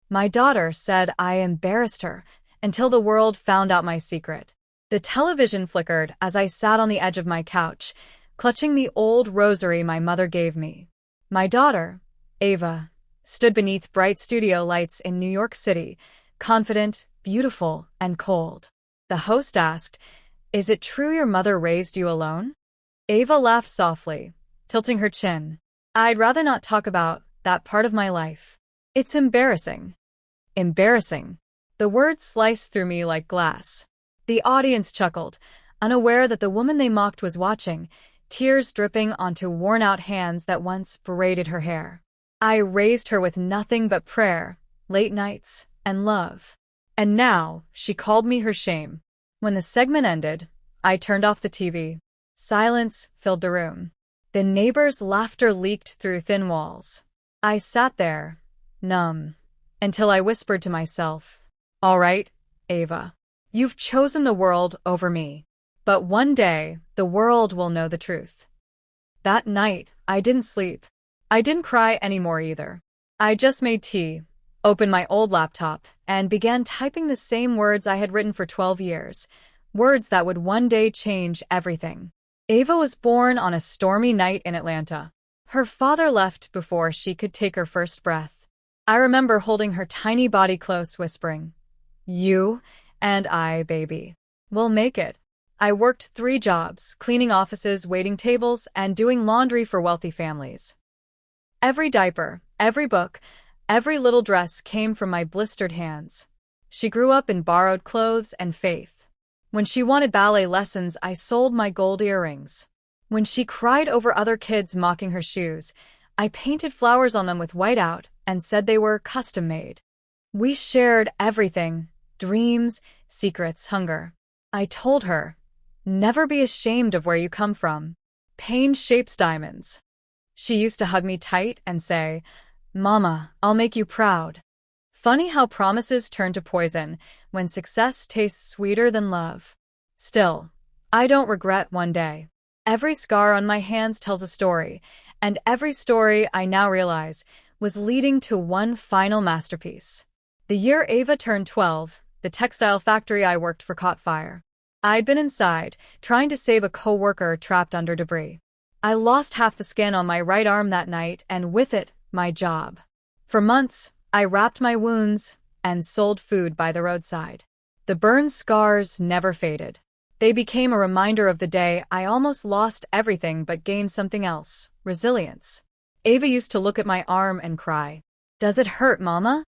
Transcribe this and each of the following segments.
My daughter said I embarrassed her until the world found out my secret. The television flickered as I sat on the edge of my couch, clutching the old rosary my mother gave me. My daughter, Ava, stood beneath bright studio lights in New York City, confident, beautiful, and cold. The host asked, "Is it true your mother raised you alone?" Ava laughed softly, tilting her chin. "I'd rather not talk about that part of my life. It's embarrassing." Embarrassing. The words sliced through me like glass. The audience chuckled, unaware that the woman they mocked was watching, tears dripping onto worn-out hands that once braided her hair. I raised her with nothing but prayer, late nights, and love. And now she called me her shame. When the segment ended, I turned off the TV. Silence filled the room. The neighbors' laughter leaked through thin walls. I sat there, numb, until I whispered to myself, "All right, Ava. You've chosen the world over me. But one day, the world will know the truth." That night, I didn't sleep. I didn't cry anymore either. I just made tea, opened my old laptop, and began typing the same words I had written for 12 years, words that would one day change everything. Ava was born on a stormy night in Atlanta. Her father left before she could take her first breath. I remember holding her tiny body close, whispering, "You and I, baby, will make it." I worked 3 jobs, cleaning offices, waiting tables, and doing laundry for wealthy families. Every diaper, every book, every little dress came from my blistered hands. She grew up in borrowed clothes and faith. When she wanted ballet lessons, I sold my gold earrings. When she cried over other kids mocking her shoes, I painted flowers on them with whiteout and said they were custom-made. We shared everything, dreams, secrets, hunger. I told her, "Never be ashamed of where you come from. Pain shapes diamonds." She used to hug me tight and say, "Mama, I'll make you proud." Funny how promises turn to poison when success tastes sweeter than love. Still, I don't regret one day. Every scar on my hands tells a story, and every story, I now realize, was leading to one final masterpiece. The year Ava turned 12, the textile factory I worked for caught fire. I'd been inside, trying to save a coworker trapped under debris. I lost half the skin on my right arm that night, and with it, my job. For months, I wrapped my wounds and sold food by the roadside. The burn scars never faded. They became a reminder of the day I almost lost everything but gained something else, resilience. Ava used to look at my arm and cry, "Does it hurt, Mama?"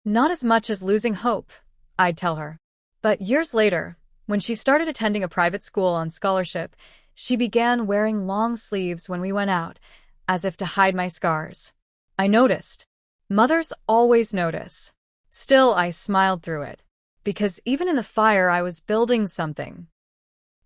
"Not as much as losing hope," I'd tell her. But years later, when she started attending a private school on scholarship, she began wearing long sleeves when we went out, as if to hide my scars. I noticed. Mothers always notice. Still, I smiled through it, because even in the fire I was building something.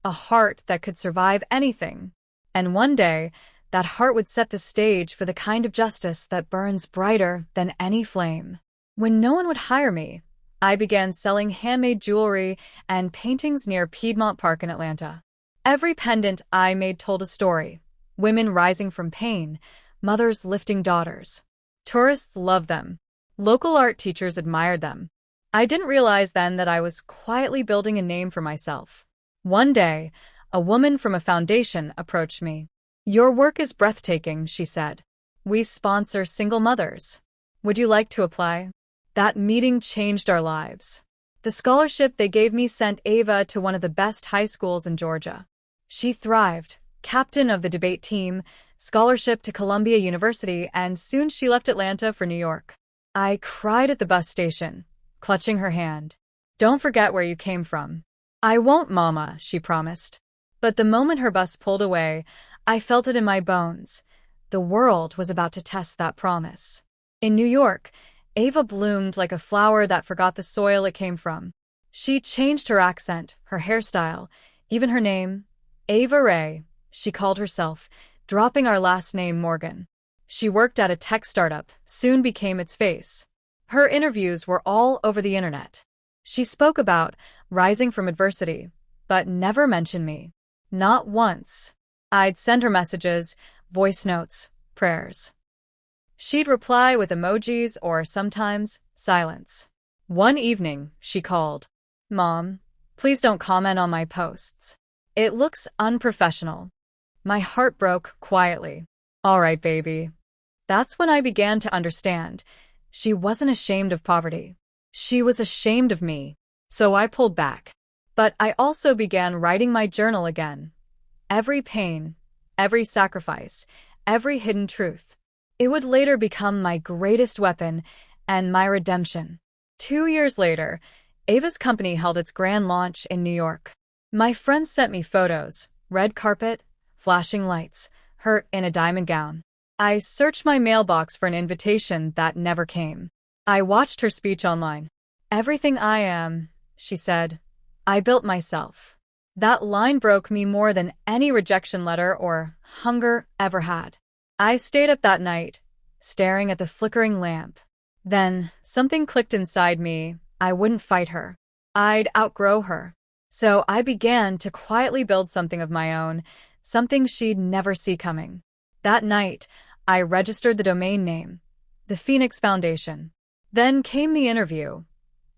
A heart that could survive anything. And one day, that heart would set the stage for the kind of justice that burns brighter than any flame. When no one would hire me, I began selling handmade jewelry and paintings near Piedmont Park in Atlanta. Every pendant I made told a story. Women rising from pain, mothers lifting daughters. Tourists loved them. Local art teachers admired them. I didn't realize then that I was quietly building a name for myself. One day, a woman from a foundation approached me. "Your work is breathtaking," she said. "We sponsor single mothers. Would you like to apply?" That meeting changed our lives. The scholarship they gave me sent Ava to one of the best high schools in Georgia. She thrived, captain of the debate team, scholarship to Columbia University, and soon she left Atlanta for New York. I cried at the bus station, clutching her hand. "Don't forget where you came from." "I won't, Mama," she promised. But the moment her bus pulled away, I felt it in my bones. The world was about to test that promise. In New York, Ava bloomed like a flower that forgot the soil it came from. She changed her accent, her hairstyle, even her name. Ava Ray, she called herself, dropping our last name Morgan. She worked at a tech startup, soon became its face. Her interviews were all over the internet. She spoke about rising from adversity, but never mentioned me. Not once. I'd send her messages, voice notes, prayers. She'd reply with emojis or sometimes silence. One evening, she called. "Mom, please don't comment on my posts. It looks unprofessional." My heart broke quietly. "All right, baby." That's when I began to understand. She wasn't ashamed of poverty. She was ashamed of me. So I pulled back. But I also began writing my journal again. Every pain, every sacrifice, every hidden truth. It would later become my greatest weapon and my redemption. 2 years later, Ava's company held its grand launch in New York. My friends sent me photos, red carpet, flashing lights, her in a diamond gown. I searched my mailbox for an invitation that never came. I watched her speech online. "Everything I am," she said, "I built myself." That line broke me more than any rejection letter or hunger ever had. I stayed up that night, staring at the flickering lamp. Then, something clicked inside me. I wouldn't fight her. I'd outgrow her. So I began to quietly build something of my own, something she'd never see coming. That night, I registered the domain name, the Phoenix Foundation. Then came the interview,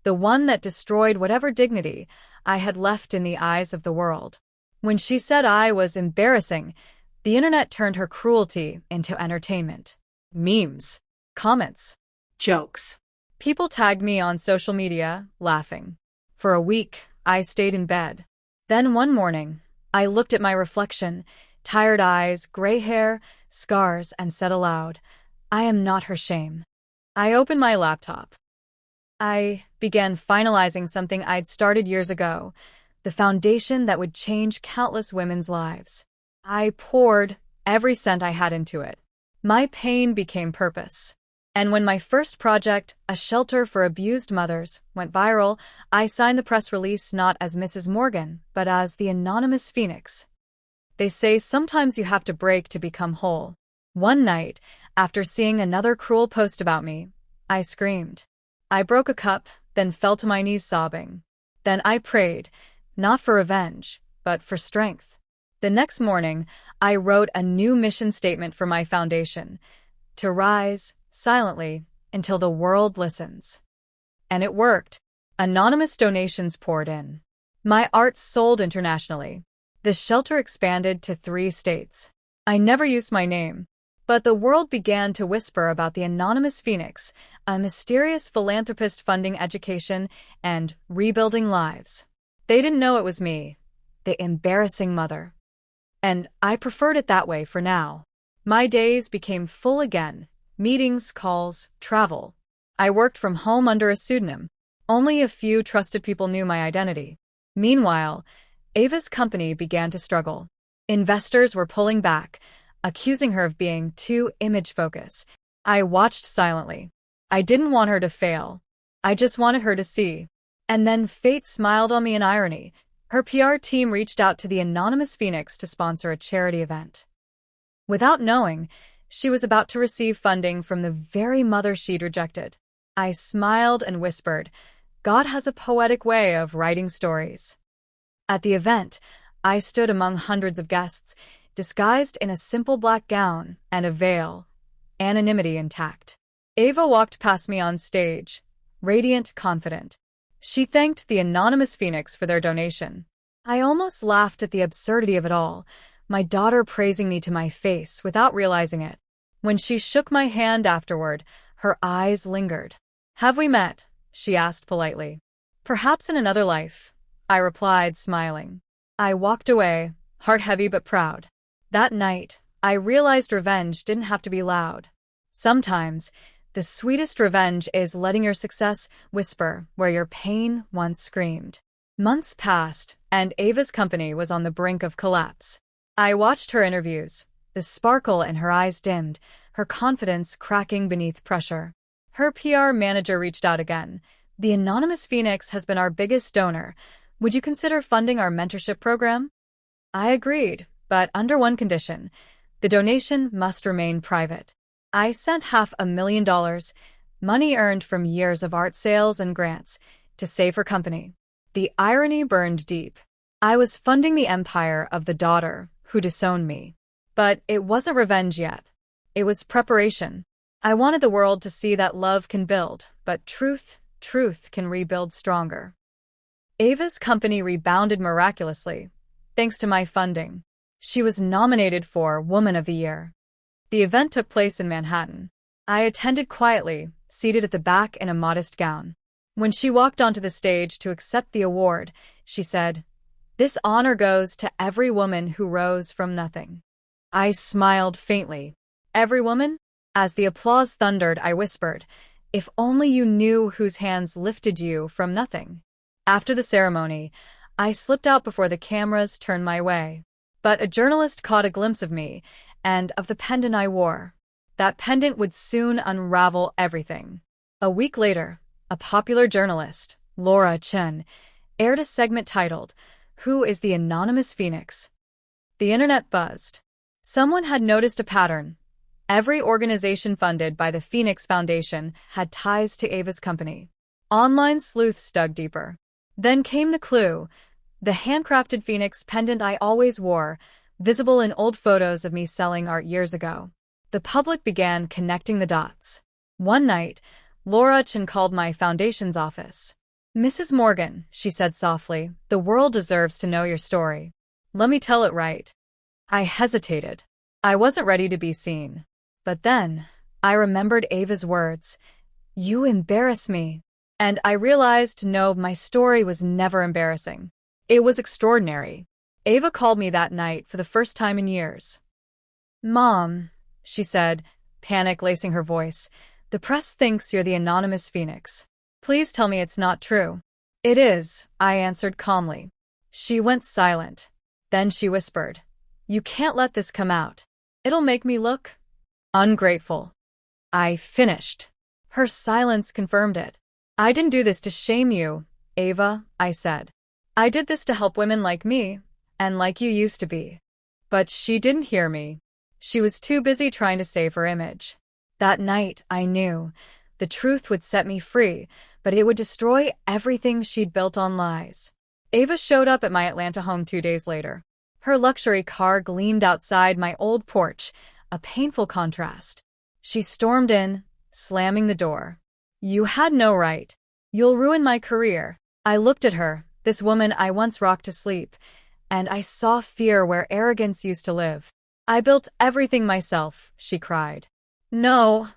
the one that destroyed whatever dignity I had left in the eyes of the world. When she said I was embarrassing, the internet turned her cruelty into entertainment. Memes, comments, jokes. People tagged me on social media, laughing. For a week, I stayed in bed. Then one morning, I looked at my reflection, tired eyes, gray hair, scars, and said aloud, "I am not her shame." I opened my laptop. I began finalizing something I'd started years ago, the foundation that would change countless women's lives. I poured every cent I had into it. My pain became purpose. And when my first project, a shelter for abused mothers, went viral, I signed the press release not as Mrs. Morgan, but as the anonymous Phoenix. They say sometimes you have to break to become whole. One night, after seeing another cruel post about me, I screamed. I broke a cup, then fell to my knees sobbing. Then I prayed, not for revenge, but for strength. The next morning, I wrote a new mission statement for my foundation, to rise, silently, until the world listens. And it worked. Anonymous donations poured in. My art sold internationally. The shelter expanded to 3 states. I never used my name, but the world began to whisper about the anonymous Phoenix, a mysterious philanthropist funding education and rebuilding lives. They didn't know it was me, the embarrassing mother. And I preferred it that way for now. My days became full again. Meetings, calls, travel. I worked from home under a pseudonym. Only a few trusted people knew my identity. Meanwhile, Ava's company began to struggle. Investors were pulling back, accusing her of being too image-focused. I watched silently. I didn't want her to fail. I just wanted her to see. And then fate smiled on me in irony. Her PR team reached out to the anonymous Phoenix to sponsor a charity event. Without knowing, she was about to receive funding from the very mother she'd rejected. I smiled and whispered, "God has a poetic way of writing stories." At the event, I stood among hundreds of guests, disguised in a simple black gown and a veil, anonymity intact. Ava walked past me on stage, radiant, confident. She thanked the anonymous Phoenix for their donation. I almost laughed at the absurdity of it all, my daughter praising me to my face without realizing it. When she shook my hand afterward, her eyes lingered. "Have we met?" she asked politely. "Perhaps in another life," I replied, smiling. I walked away, heart heavy but proud. That night, I realized revenge didn't have to be loud. Sometimes, the sweetest revenge is letting your success whisper where your pain once screamed. Months passed, and Ava's company was on the brink of collapse. I watched her interviews, the sparkle in her eyes dimmed, her confidence cracking beneath pressure. Her PR manager reached out again. "The anonymous Phoenix has been our biggest donor. Would you consider funding our mentorship program?" I agreed, but under one condition. The donation must remain private. I sent $500,000, money earned from years of art sales and grants, to save her company. The irony burned deep. I was funding the empire of the daughter who disowned me. But it wasn't revenge yet. It was preparation. I wanted the world to see that love can build, but truth can rebuild stronger. Ava's company rebounded miraculously, thanks to my funding. She was nominated for Woman of the Year. The event took place in Manhattan. I attended quietly, seated at the back in a modest gown. When she walked onto the stage to accept the award, she said, "This honor goes to every woman who rose from nothing." I smiled faintly. Every woman? As the applause thundered, I whispered, "If only you knew whose hands lifted you from nothing." After the ceremony, I slipped out before the cameras turned my way. But a journalist caught a glimpse of me and of the pendant I wore. That pendant would soon unravel everything. A week later, a popular journalist, Laura Chen, aired a segment titled, "Who is the Anonymous Phoenix?" The internet buzzed. Someone had noticed a pattern. Every organization funded by the Phoenix Foundation had ties to Ava's company. Online sleuths dug deeper. Then came the clue, the handcrafted Phoenix pendant I always wore, visible in old photos of me selling art years ago. The public began connecting the dots. One night, Laura Chen called my foundation's office. "Mrs. Morgan," she said softly, "the world deserves to know your story. Let me tell it right." I hesitated. I wasn't ready to be seen. But then, I remembered Ava's words, "You embarrass me." And I realized, no, my story was never embarrassing. It was extraordinary. Ava called me that night for the first time in years. "Mom," she said, panic lacing her voice, "the press thinks you're the anonymous Phoenix. Please tell me it's not true." "It is," I answered calmly. She went silent. Then she whispered, "You can't let this come out. It'll make me look ungrateful." I finished. Her silence confirmed it. "I didn't do this to shame you, Ava," I said. "I did this to help women like me, and like you used to be." But she didn't hear me. She was too busy trying to save her image. That night, I knew. The truth would set me free, but it would destroy everything she'd built on lies. Ava showed up at my Atlanta home 2 days later. Her luxury car gleamed outside my old porch, a painful contrast. She stormed in, slamming the door. "You had no right. You'll ruin my career." I looked at her, this woman I once rocked to sleep, and I saw fear where arrogance used to live. "I built everything myself," she cried. "No,"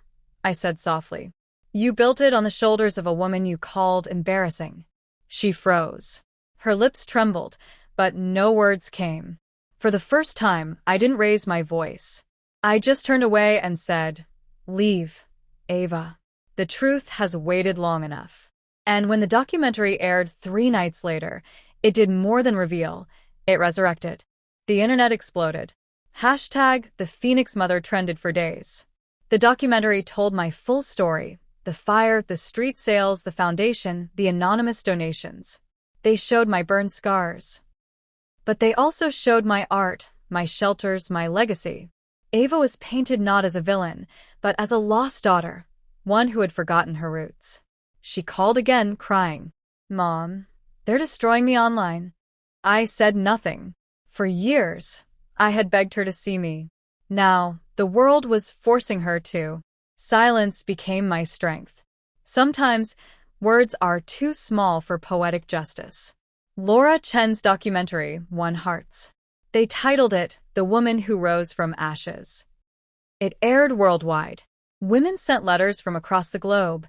I said softly. "You built it on the shoulders of a woman you called embarrassing." She froze. Her lips trembled, but no words came. For the first time, I didn't raise my voice. I just turned away and said, "Leave, Ava. The truth has waited long enough." And when the documentary aired 3 nights later, it did more than reveal, it resurrected. The internet exploded. Hashtag the Phoenix Mother trended for days. The documentary told my full story, the fire, the street sales, the foundation, the anonymous donations. They showed my burned scars. But they also showed my art, my shelters, my legacy. Ava was painted not as a villain, but as a lost daughter, one who had forgotten her roots. She called again, crying, "Mom, they're destroying me online." I said nothing. For years, I had begged her to see me. Now, the world was forcing her to. Silence became my strength. Sometimes, words are too small for poetic justice. Laura Chen's documentary won hearts. They titled it "The Woman Who Rose from Ashes." It aired worldwide. Women sent letters from across the globe,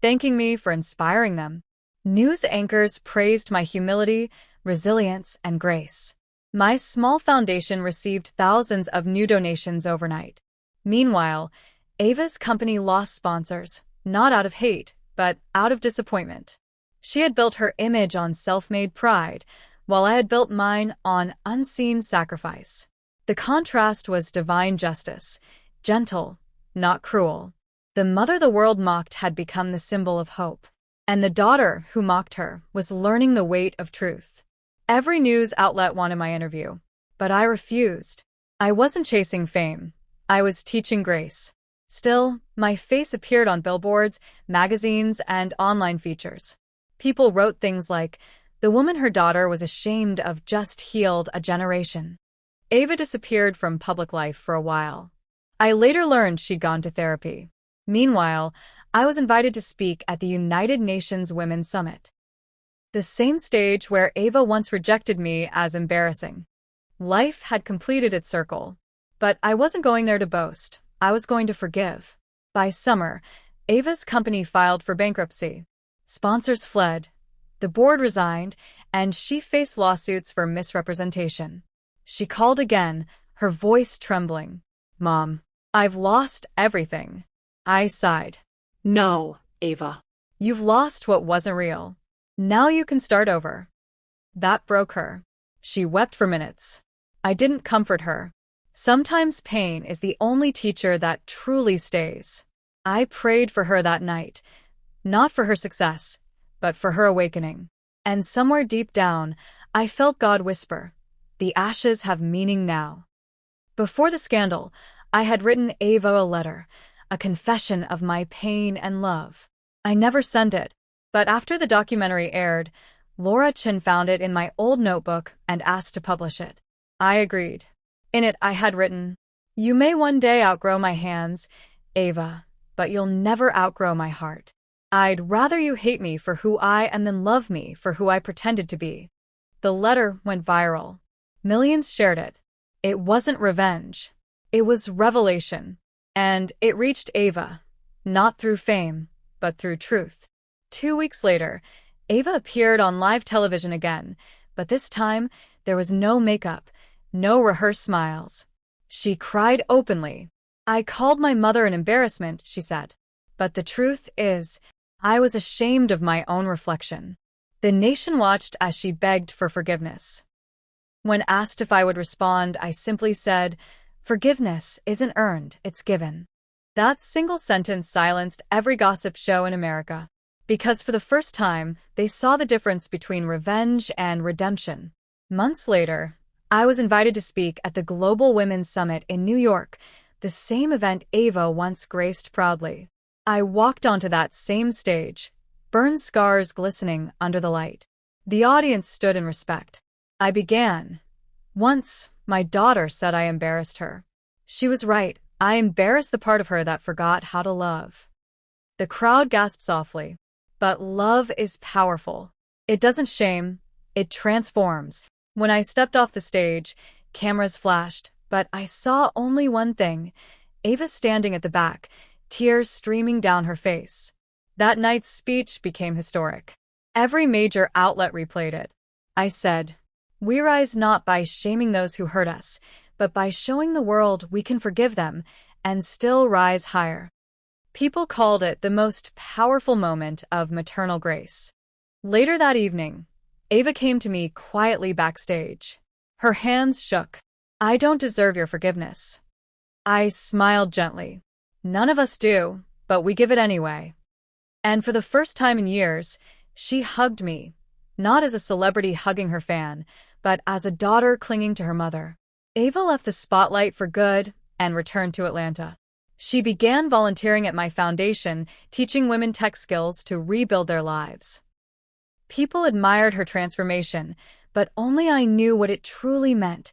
thanking me for inspiring them. News anchors praised my humility, resilience, and grace. My small foundation received thousands of new donations overnight. Meanwhile, Ava's company lost sponsors, not out of hate, but out of disappointment. She had built her image on self-made pride, while I had built mine on unseen sacrifice. The contrast was divine justice, gentle, not cruel. The mother the world mocked had become the symbol of hope, and the daughter who mocked her was learning the weight of truth. Every news outlet wanted my interview, but I refused. I wasn't chasing fame. I was teaching grace. Still, my face appeared on billboards, magazines, and online features. People wrote things like, "The woman her daughter was ashamed of just healed a generation." Ava disappeared from public life for a while. I later learned she'd gone to therapy. Meanwhile, I was invited to speak at the United Nations Women's Summit, the same stage where Ava once rejected me as embarrassing. Life had completed its circle, but I wasn't going there to boast. I was going to forgive. By summer, Ava's company filed for bankruptcy. Sponsors fled, the board resigned, and she faced lawsuits for misrepresentation. She called again, her voice trembling. "Mom, I've lost everything." I sighed. No, Ava. "You've lost what wasn't real. Now you can start over." That broke her. She wept for minutes. I didn't comfort her. Sometimes pain is the only teacher that truly stays. I prayed for her that night, not for her success, but for her awakening. And somewhere deep down, I felt God whisper, "The ashes have meaning now." Before the scandal, I had written Ava a letter, a confession of my pain and love. I never sent it, but after the documentary aired, Laura Chin found it in my old notebook and asked to publish it. I agreed. In it, I had written, "You may one day outgrow my hands, Ava, but you'll never outgrow my heart. I'd rather you hate me for who I am than love me for who I pretended to be." The letter went viral. Millions shared it. It wasn't revenge. It was revelation. And it reached Ava, not through fame, but through truth. 2 weeks later, Ava appeared on live television again, but this time there was no makeup, no rehearsed smiles. She cried openly. "I called my mother an embarrassment," she said. "But the truth is, I was ashamed of my own reflection." The nation watched as she begged for forgiveness. When asked if I would respond, I simply said, "Forgiveness isn't earned, it's given." That single sentence silenced every gossip show in America, because for the first time, they saw the difference between revenge and redemption. Months later, I was invited to speak at the Global Women's Summit in New York, the same event Ava once graced proudly. I walked onto that same stage, burned scars glistening under the light. The audience stood in respect. I began. "Once, my daughter said I embarrassed her. She was right. I embarrassed the part of her that forgot how to love." The crowd gasped softly. But love is powerful. It doesn't shame, it transforms. When I stepped off the stage, cameras flashed, but I saw only one thing: Ava standing at the back, tears streaming down her face. That night's speech became historic. Every major outlet replayed it. I said, "We rise not by shaming those who hurt us, but by showing the world we can forgive them and still rise higher." People called it the most powerful moment of maternal grace. Later that evening, Ava came to me quietly backstage. Her hands shook. "I don't deserve your forgiveness." I smiled gently. "None of us do, but we give it anyway." And for the first time in years, she hugged me, not as a celebrity hugging her fan, but as a daughter clinging to her mother. Ava left the spotlight for good and returned to Atlanta. She began volunteering at my foundation, teaching women tech skills to rebuild their lives. People admired her transformation, but only I knew what it truly meant.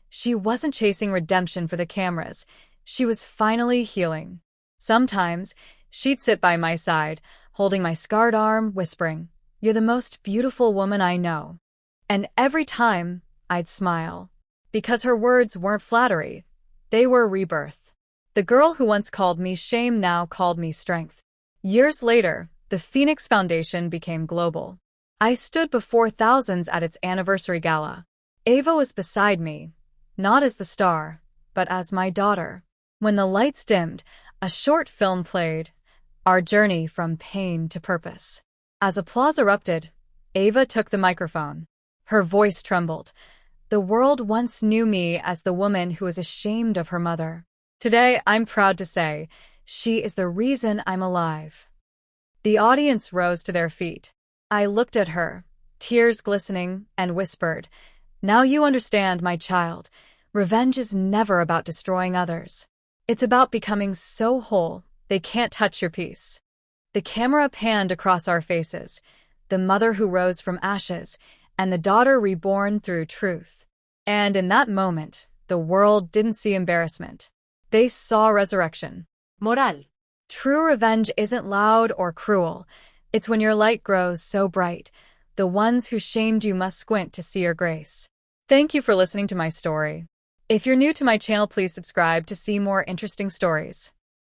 She wasn't chasing redemption for the cameras. She was finally healing. Sometimes, she'd sit by my side, holding my scarred arm, whispering, "You're the most beautiful woman I know." And every time, I'd smile. Because her words weren't flattery. They were rebirth. The girl who once called me shame now called me strength. Years later, the Phoenix Foundation became global. I stood before thousands at its anniversary gala. Ava was beside me, not as the star, but as my daughter. When the lights dimmed, a short film played, Our Journey from Pain to Purpose. As applause erupted, Ava took the microphone. Her voice trembled. The world once knew me as the woman who was ashamed of her mother. Today, I'm proud to say, she is the reason I'm alive. The audience rose to their feet. I looked at her, tears glistening, and whispered, "Now you understand, my child. Revenge is never about destroying others. It's about becoming so whole, they can't touch your peace." The camera panned across our faces, the mother who rose from ashes, and the daughter reborn through truth. And in that moment, the world didn't see embarrassment. They saw resurrection. Moral. True revenge isn't loud or cruel. It's when your light grows so bright. The ones who shamed you must squint to see your grace. Thank you for listening to my story. If you're new to my channel, please subscribe to see more interesting stories.